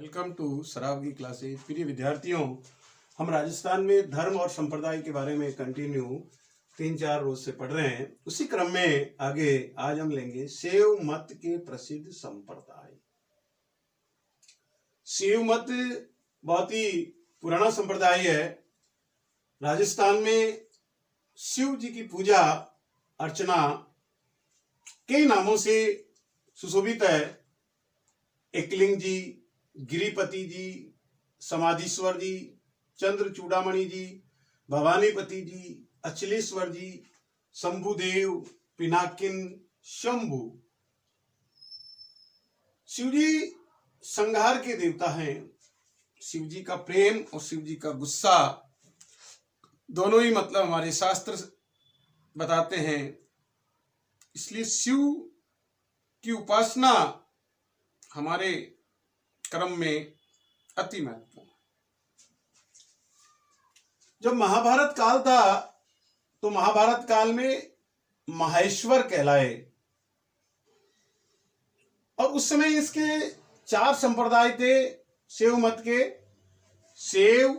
Welcome to सराव की classes. प्रिय विद्यार्थियों, हम राजस्थान में धर्म और संप्रदाय के बारे में कंटिन्यू 3-4 रोज से पढ़ रहे हैं। उसी क्रम में आगे आज हम लेंगे शैव मत के प्रसिद्ध संप्रदाय। शैव मत बहुत ही पुराना संप्रदाय है। राजस्थान में शिव जी की पूजा अर्चना कई नामों से सुशोभित है। एकलिंग जी, गिरिपति जी, समाधीश्वर जी, चंद्र चूड़ामणि जी, भवानीपति जी, अचलेश्वर जी, शंभुदेव, पिनाकिन, शंभु। शिव जी संहार के देवता हैं। शिव जी का प्रेम और शिव जी का गुस्सा दोनों ही मतलब हमारे शास्त्र बताते हैं। इसलिए शिव की उपासना हमारे क्रम में अति महत्वपूर्ण। जब महाभारत काल था तो महाभारत काल में महेश्वर कहलाए और उस समय इसके 4 संप्रदाय थे शैव मत के। शैव,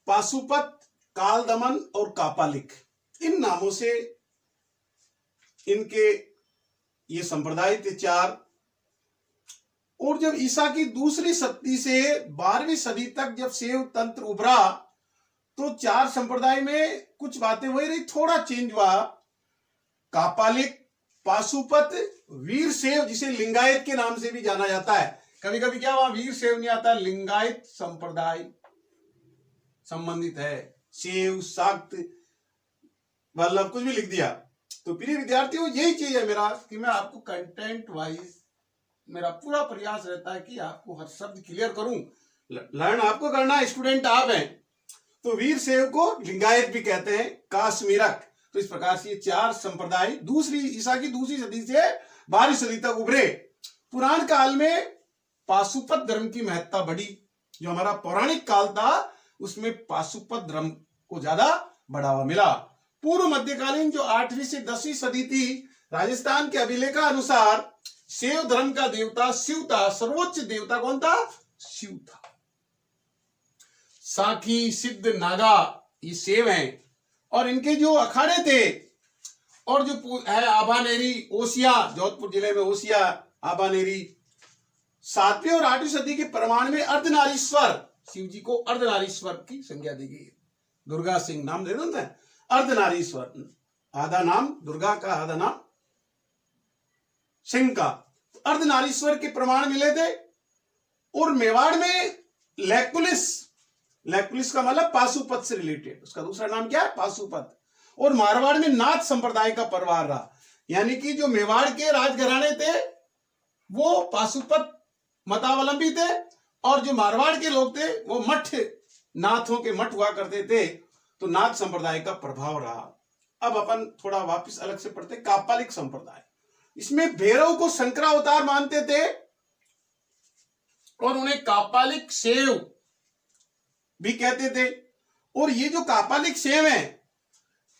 पाशुपत, कालदमन और कापालिक, इन नामों से इनके ये संप्रदाय थे 4। और जब ईसा की दूसरी शताब्दी से 12वीं सदी तक जब शैव तंत्र उभरा तो 4 संप्रदाय में कुछ बातें वही रही, थोड़ा चेंज हुआ। कापालिक, पाशुपत, वीर शैव, जिसे लिंगायत के नाम से भी जाना जाता है। कभी कभी क्या वहां वीर शैव नहीं आता, लिंगायत संप्रदाय संबंधित है। शैव, शाक्त, वल्लभ कुछ भी लिख दिया। तो प्रिय विद्यार्थियों, यही चीज है मेरा कि मैं आपको कंटेंट वाइज मेरा पूरा प्रयास रहता है कि आपको हर शब्द क्लियर करूं। लर्न आपको करना है, स्टूडेंट आप हैं। तो वीर शैव को लिंगायत भी कहते हैं, काश्मीरक। तो इस प्रकार से ये 4 संप्रदाय ईसा की दूसरी सदी से 12वीं सदी तक उभरे। पुराण काल में पाशुपत धर्म की महत्ता बढ़ी। जो हमारा पौराणिक काल था उसमें पाशुपत धर्म को ज्यादा बढ़ावा मिला। पूर्व मध्यकालीन जो 8वीं से 10वीं सदी थी, राजस्थान के अभिलेखा अनुसार शैव धर्म का देवता शिव था। सर्वोच्च देवता कौन था? शिव था। साखी, सिद्ध, नागा ये शैव हैं। और इनके जो अखाड़े थे और जो है आबानेरी, ओसिया, जोधपुर जिले में ओसिया, आबानेरी, 7वीं और 8वीं सदी के प्रमाण में अर्धनारीश्वर, शिव जी को अर्धनारीश्वर की संज्ञा दी गई। दुर्गा सिंह नाम दे देते हैं, अर्धनारीश्वर। आधा नाम दुर्गा का, आधा नाम सिंह का। अर्धनारीश्वर के प्रमाण मिले थे। और मेवाड़ में लैकुलिस का मतलब पाशुपत से रिलेटेड, उसका दूसरा नाम क्या है? पाशुपत। और मारवाड़ में नाथ संप्रदाय का परिवार रहा। यानी कि जो मेवाड़ के राजघराने थे वो पाशुपत मतावलंबी थे और जो मारवाड़ के लोग थे वो मठ, नाथों के मठ हुआ करते थे। तो नाथ संप्रदाय का प्रभाव रहा। अब अपन थोड़ा वापस अलग से पढ़ते। कापालिक संप्रदाय, इसमें भैरव को शंकरावतार मानते थे और उन्हें कापालिक शैव भी कहते थे। और ये जो कापालिक शैव हैं,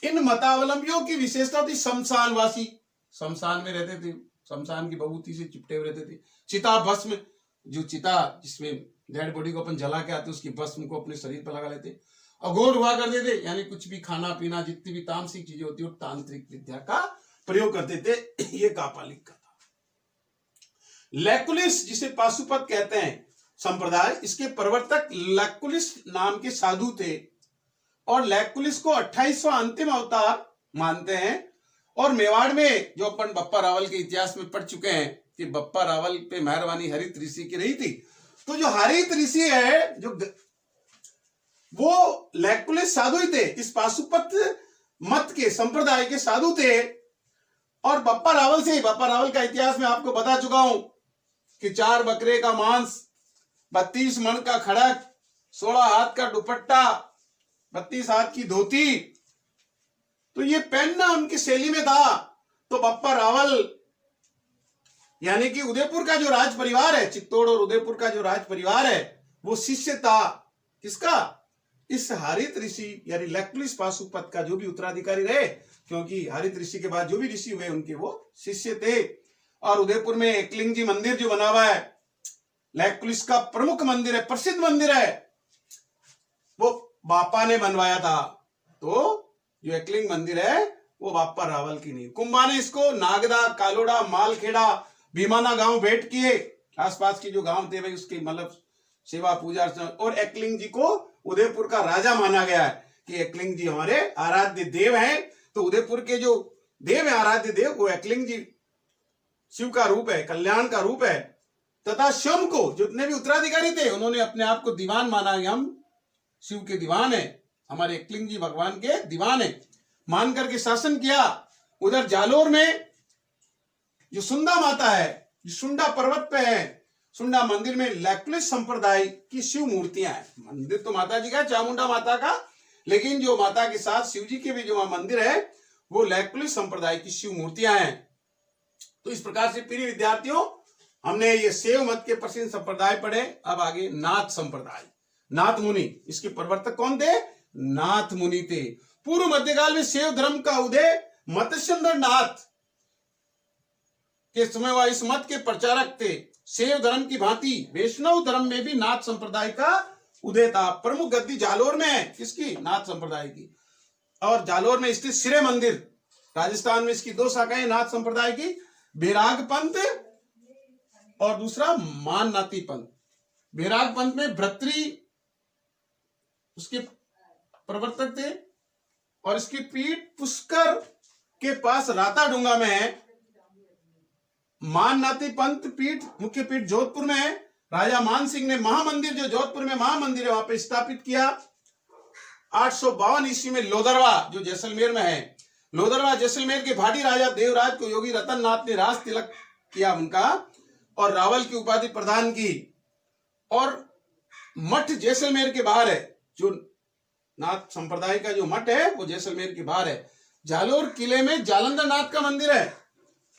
इन मतावलंबियों की विशेषता थी शमशानवासी। शमशान में रहते थे, शमशान की भभूति से चिपटे हुए रहते थे। चिता भस्म, जो चिता जिसमें डेड बॉडी को अपन जला के आते उसकी भस्म को अपने शरीर पर लगा लेते। अघोर हुआ करते थे, यानी कुछ भी खाना पीना, जितनी भी तामसिक चीजें होती है तांत्रिक विद्या का प्रयोग करते थे। ये कापालिक का था। लैकुलिस, जिसे पाशुपत कहते हैं संप्रदाय, इसके प्रवर्तक लैकुलिस नाम के साधु थे और लैकुलिस को 28वां अंतिम अवतार मानते हैं। और मेवाड़ में जो अपन बप्पा रावल के इतिहास में पढ़ चुके हैं कि बप्पा रावल पे मेहरबानी हरित ऋषि की रही थी। तो जो हरित ऋषि है जो वो लैकुलिस साधु ही थे, इस पाशुपत मत के संप्रदाय के साधु थे। और बप्पा रावल का इतिहास में आपको बता चुका हूं कि 4 बकरे का मांस, 32 मण का खड़क, 16 हाथ का दुपट्टा, 32 हाथ की धोती, तो ये पहनना उनकी शैली में था। तो बप्पा रावल यानी कि उदयपुर का जो राज परिवार है, चित्तौड़ और उदयपुर का जो राज परिवार है, वो शिष्य था किसका? इस हरित ऋषि यानी लैकुलिस पाशुपत का जो भी उत्तराधिकारी रहे, क्योंकि हरित ऋषि के बाद जो भी ऋषि हुए उनके वो शिष्य थे। और उदयपुर में एकलिंग जी मंदिर जो बना हुआ है, लैग पुलिस का प्रमुख मंदिर है, प्रसिद्ध मंदिर है, वो बापा ने बनवाया था। तो जो एकलिंग मंदिर है वो बापा रावल की नहीं। कुंभा ने इसको नागदा, कालोड़ा, मालखेड़ा, भीमाना गांव भेंट किए, आसपास के जो गांव थे भाई उसकी मतलब सेवा पूजा अर्चना। और एकलिंग जी को उदयपुर का राजा माना गया है कि एकलिंग जी हमारे आराध्य देव हैं। तो उदयपुर के जो देव है आराध्य देव, वो एकलिंग जी शिव का रूप है, कल्याण का रूप है। तथा स्वयं को जितने भी उत्तराधिकारी थे उन्होंने अपने आप को दीवान माना कि हम शिव के दीवान है, हमारे एकलिंग जी भगवान के दीवान है, मान करके शासन किया। उधर जालोर में जो सुंदा माता है, जो सुंडा पर्वत पे है, सुंडा मंदिर में लैक्लिस संप्रदाय की शिव मूर्तियां हैं। मंदिर तो माता जी का, चामुंडा माता का, लेकिन जो माता के साथ शिव जी के भी जो मंदिर है वो लैक्लिस संप्रदाय की शिव मूर्तियां हैं। तो इस प्रकार से प्रिय विद्यार्थियों, हमने ये शैव मत के प्रसिद्ध संप्रदाय पढ़े। अब आगे नाथ संप्रदाय, नाथ मुनि, इसके प्रवर्तक कौन थे? नाथ मुनि थे। पूर्व मध्यकाल में शैव धर्म का उदय मत्स्येंद्र नाथ के समय वह इस मत के प्रचारक थे। शैव धर्म की भांति वैष्णव धर्म में भी नाथ संप्रदाय का उदय था। प्रमुख गद्दी जालोर में है, किसकी? नाथ संप्रदाय की। और जालोर में स्थित सिरे मंदिर, राजस्थान में इसकी दो शाखाएं नाथ संप्रदाय की, बैराग पंथ और दूसरा माननाथी पंथ। बैराग पंथ में भर्तृ उसके प्रवर्तक थे और इसकी पीठ पुष्कर के पास राताडूंगा में है। माननाथी पंथ पीठ, मुख्य पीठ जोधपुर में है। राजा मान सिंह ने महामंदिर, जो जोधपुर में महामंदिर है, वहां पे स्थापित किया। 852 ईस्वी में लोदरवा, जो जैसलमेर में है, लोदरवा जैसलमेर के भाटी राजा देवराज को योगी रतन नाथ ने राज तिलक किया उनका और रावल की उपाधि प्रदान की। और मठ जैसलमेर के बाहर है, जो नाथ संप्रदाय का जो मठ है वो जैसलमेर के बाहर है। जालोर किले में जालंधर नाथ का मंदिर है।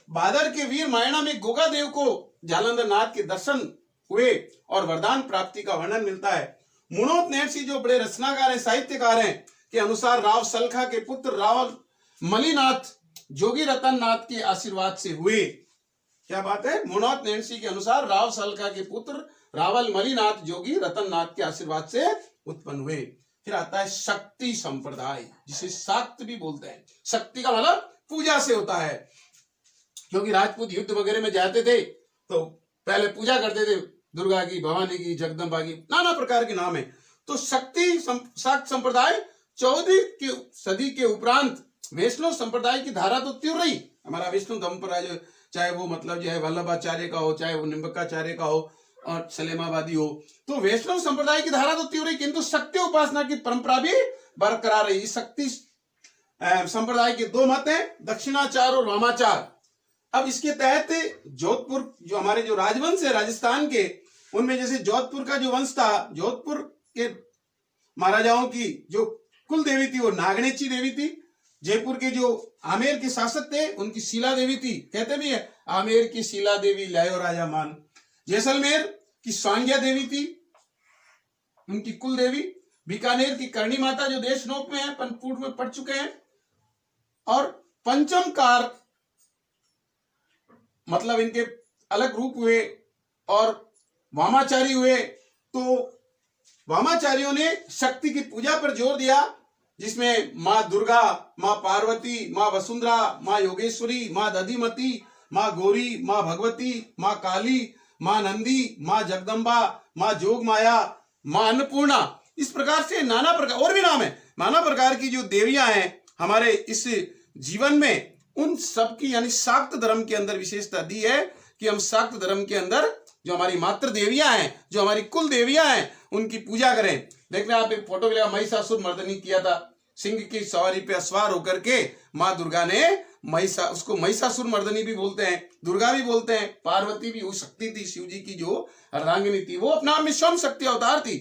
बादर के वीर मायना में गोगा देव को जालंधर नाथ के दर्शन हुए और वरदान प्राप्ति का वर्णन मिलता है। मुनोत नैणसी जो बड़े रचनाकार हैं, साहित्यकार हैं, के अनुसार राव सलखा के पुत्र रावल मलिनाथ जोगी रतन नाथ के आशीर्वाद से हुए। क्या बात है? मुनोत नैणसी के अनुसार राव सलखा के पुत्र रावल मलिनाथ जोगी रतन नाथ के आशीर्वाद से उत्पन्न हुए। फिर आता है शक्ति संप्रदाय, जिसे शाक्त भी बोलते हैं। शक्ति का मतलब पूजा से होता है, क्योंकि राजपूत युद्ध वगैरह में जाते थे तो पहले पूजा करते थे, दुर्गा की, भवानी की, जगदम्बा की, नाना प्रकार के नाम है। तो शक्ति शाक्त संप्रदाय 14वीं सदी के उपरांत वैष्णव संप्रदाय की धारा तो तीव्र रही। हमारा वैष्णव धर्म पर चाहे वो मतलब जो है वल्लभाचार्य का हो, चाहे वो निम्बकाचार्य का हो और सलेमाबादी हो, तो वैष्णव संप्रदाय की धारा तो तीव्र रही, किंतु शक्ति उपासना की परंपरा भी बरकरार रही। शक्ति संप्रदाय के दो मत हैं, दक्षिणाचार और वामाचार। अब इसके तहत जोधपुर, जो हमारे जो राजवंश है राजस्थान के, उनमें जैसे जोधपुर का जो वंश था, जोधपुर के महाराजाओं की जो कुल देवी थी वो नागणेची देवी थी। जयपुर के जो आमेर के शासक थे उनकी शीला देवी थी, कहते भी है आमेर की शीला देवी लायो राजा मान। जैसलमेर की स्वांग्या देवी थी, उनकी कुल देवी। बीकानेर की करणी माता जो देशनोक में है, पनपूट में पढ़ चुके हैं। और पंचमकार मतलब इनके अलग रूप हुए और वामाचारी हुए। तो वामाचारियों ने शक्ति की पूजा पर जोर दिया, जिसमें माँ दुर्गा, माँ पार्वती, माँ वसुंधरा, माँ योगेश्वरी, माँ दधिमती, माँ गौरी, माँ भगवती, माँ काली, माँ नंदी, माँ जगदम्बा, माँ जोग माया, माँ अन्नपूर्णा, इस प्रकार से नाना प्रकार और भी नाम है, नाना प्रकार की जो देवियां हैं हमारे इस जीवन में, उन सब की यानी शाक्त धर्म के अंदर विशेषता दी है कि हम शाक्त धर्म के अंदर जो हमारी मातृ देवियां हैं, जो हमारी कुल देवियां हैं, उनकी पूजा करें। देख रहे हैं आप, एक फोटो मिलेगा, महिषासुर मर्दनी किया था, सिंह की सवारी पे सवार होकर के माँ दुर्गा ने उसको महिषासुर मर्दनी भी बोलते हैं, दुर्गा भी बोलते हैं, पार्वती भी वो शक्ति थी, शिव जी की जो अर्धांगिनी थी, वो अपना में स्वयं शक्ति अवतार थी।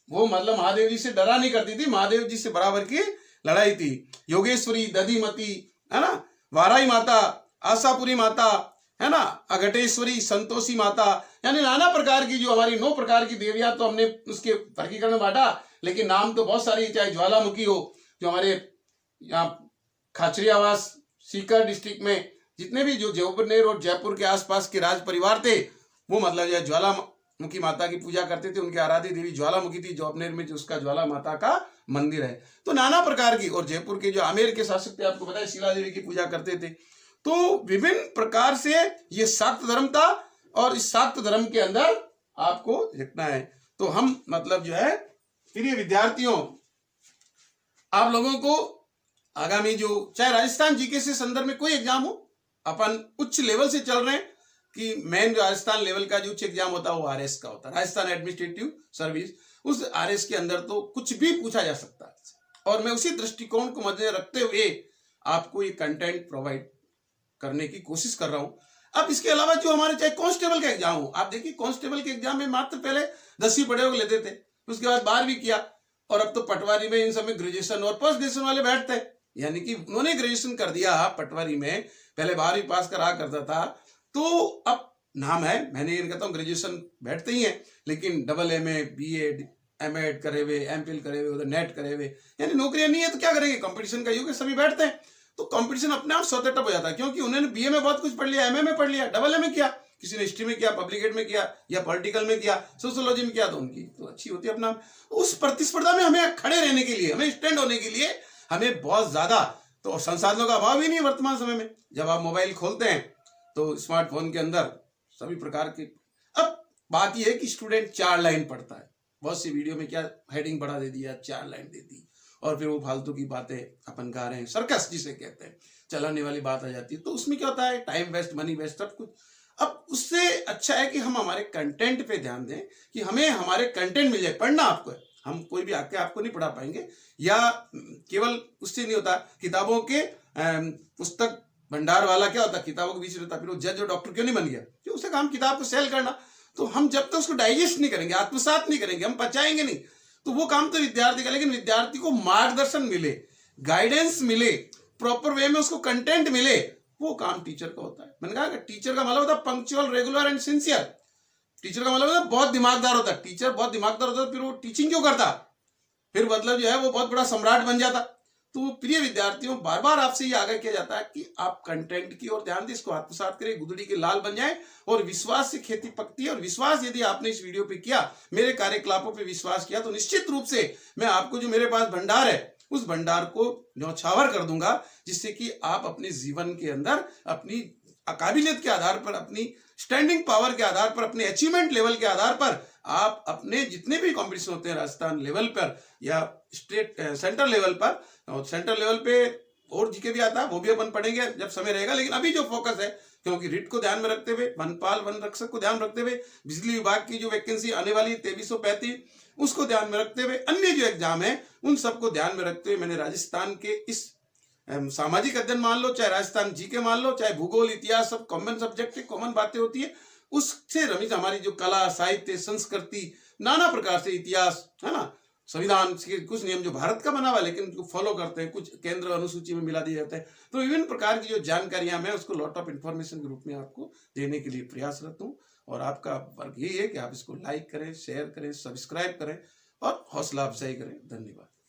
वो मतलब महादेव जी से डरा नहीं करती थी, महादेव जी से बराबर की लड़ाई थी। योगेश्वरी, दधिमती, है ना, वाराई माता, आशापुरी माता, है ना, अघटेश्वरी, संतोषी माता, यानी नाना प्रकार की जो हमारी 9 प्रकार की देवियां, तो हमने उसके वर्गीकरण में बांटा, लेकिन नाम तो बहुत सारी, चाहे ज्वालामुखी हो, जो हमारे यहाँ खाचरियावास सीकर डिस्ट्रिक्ट में जितने भी जो जयपुर और जयपुर के आसपास के राज परिवार थे, वो मतलब जो ज्वाला मुखी माता की पूजा करते थे। उनकी आराध्य देवी ज्वालामुखी थी, जोबनेर में जो उसका ज्वाला माता का मंदिर है। तो नाना प्रकार की, और जयपुर के जो आमेर के शासक थे आपको पता है शीला देवी की पूजा करते थे। तो विभिन्न प्रकार से ये शाक्त धर्म था, और इस शाक्त धर्म के अंदर आपको देखना है। तो हम मतलब जो है प्रिय विद्यार्थियों, आप लोगों को आगामी जो चाहे राजस्थान जीके से संदर्भ में कोई एग्जाम हो, अपन उच्च लेवल से चल रहे हैं कि मेन राजस्थान लेवल का जो उच्च एग्जाम होता है वो आरएस का होता है, राजस्थान एडमिनिस्ट्रेटिव सर्विस। उस आरएस के अंदर तो कुछ भी पूछा जा सकता है, और मैं उसी दृष्टिकोण को मद्देनजर रखते हुए आपको ये कंटेंट प्रोवाइड करने की कोशिश कर रहा हूं। अब इसके अलावा जो हमारे चाहे कांस्टेबल का एग्जाम हो, आप देखिए कांस्टेबल के एग्जाम में मात्र पहले 10वीं पढ़े हुए लेते थे, उसके बाद 12वीं किया, और अब तो पटवारी में इन सब में ग्रेजुएशन और पोस्ट ग्रेजुएशन वाले बैठते हैं। यानी कि उन्होंने ग्रेजुएशन कर दिया पटवारी में, पहले 12वीं पास करा करता था, तो अब नाम है, मैंने ये कहता हूँ ग्रेजुएशन बैठते ही हैं, लेकिन AA, BEd, MEd करे हुए, MPhil करे हुए, उधर नेट करे हुए, यानी नौकरियां नहीं है तो क्या करेंगे, कंपटीशन का युग है, सभी बैठते हैं। तो कंपटीशन अपने आप स्वतः टप हो जाता है, क्योंकि उन्होंने BA में बहुत कुछ पढ़ लिया, MA में पढ़ लिया, AA में किया, किसी ने हिस्ट्री में किया, पब्लिक में किया, या पॉलिटिकल में किया, सोशियोलॉजी में किया, तो उनकी तो अच्छी होती है अपना। उस प्रतिस्पर्धा में हमें खड़े रहने के लिए, हमें स्टैंड होने के लिए हमें बहुत ज्यादा तो संसाधनों का अभाव ही नहीं है वर्तमान समय में। जब आप मोबाइल खोलते हैं तो स्मार्टफोन के अंदर सभी प्रकार के, अब बात यह है कि स्टूडेंट 4 लाइन पढ़ता है, बहुत सी वीडियो में क्या हेडिंग बढ़ा दे दिया, 4 लाइन दे दी, और फिर वो फालतू की बातें अपन गा रहे हैं, सर्कस जिसे कहते हैं, चलाने वाली बात आ जाती है। तो उसमें क्या होता है, टाइम वेस्ट, मनी वेस्ट, सब कुछ। अब उससे अच्छा है कि हम हमारे कंटेंट पे ध्यान दें, कि हमें हमारे कंटेंट मिल जाए। पढ़ना आपको है, हम कोई भी आके आपको नहीं पढ़ा पाएंगे, या केवल उससे नहीं होता। किताबों के पुस्तक भंडार वाला क्या होता है, किताबों के बीच रहता, फिर वो जज और डॉक्टर क्यों नहीं बन गया, क्यों, उसका काम किताब को सेल करना। तो हम जब तक उसको डाइजेस्ट नहीं करेंगे, आत्मसात नहीं करेंगे, हम पचाएंगे नहीं, तो वो काम तो विद्यार्थी का। लेकिन विद्यार्थी को मार्गदर्शन मिले, गाइडेंस मिले, प्रॉपर वे में उसको कंटेंट मिले, वो काम टीचर का होता है। मैंने कहा टीचर का मतलब होता है punctual, regular and sincere. Teacher का मतलब होता है बहुत दिमागदार होता है, टीचर बहुत दिमागदार होता है, फिर वो टीचिंग क्यों करता, फिर मतलब जो है वो बहुत बड़ा सम्राट बन जाता। तो प्रिय विद्यार्थियों, बार बार आपसे ये आग्रह किया जाता है कि आप कंटेंट की ओर ध्यान दें, इसको आत्मसात करें, गुदड़ी के लाल बन जाए, और विश्वास से खेती पकती है। और विश्वास यदि आपने इस वीडियो पे किया, मेरे कार्यकलापों पे विश्वास किया, तो निश्चित रूप से मैं आपको जो मेरे पास भंडार है, उस भंडार को न्यौछावर कर दूंगा, जिससे कि आप अपने जीवन के अंदर अपनी काबिलियत के आधार पर, अपनी स्टैंडिंग पावर के आधार पर, अपने अचीवमेंट लेवल के आधार पर, आप अपने जितने भी कॉम्पिटिशन होते हैं राजस्थान लेवल पर या स्टेट सेंट्रल लेवल पर, और सेंट्रल लेवल पे और जीके भी आता है, वो भी अपन पढ़ेंगे जब समय रहेगा। लेकिन अभी जो फोकस है, क्योंकि रिट को ध्यान में रखते हुए, वनपाल वन रक्षक को ध्यान रखते हुए, बिजली विभाग की जो वैकेंसी आने वाली 2335 उसको ध्यान में रखते हुए, अन्य जो एग्जाम है उन सबको ध्यान में रखते हुए, मैंने राजस्थान के इस सामाजिक अध्ययन मान लो, चाहे राजस्थान जीके मान लो, चाहे भूगोल, इतिहास, सब कॉमन सब्जेक्ट है, कॉमन बातें होती है, उससे रमित हमारी जो कला, साहित्य, संस्कृति, नाना प्रकार से इतिहास है ना, संविधान के कुछ नियम जो भारत का बना हुआ है लेकिन उनको फॉलो करते हैं, कुछ केंद्र अनुसूची में मिला दिए जाते हैं। तो विभिन्न प्रकार की जो जानकारियां मैं उसको लॉट ऑफ इंफॉर्मेशन के रूप में आपको देने के लिए प्रयासरत हूं, और आपका वर्क यही है कि आप इसको लाइक करें, शेयर करें, सब्सक्राइब करें और हौसला अफजाई करें। धन्यवाद।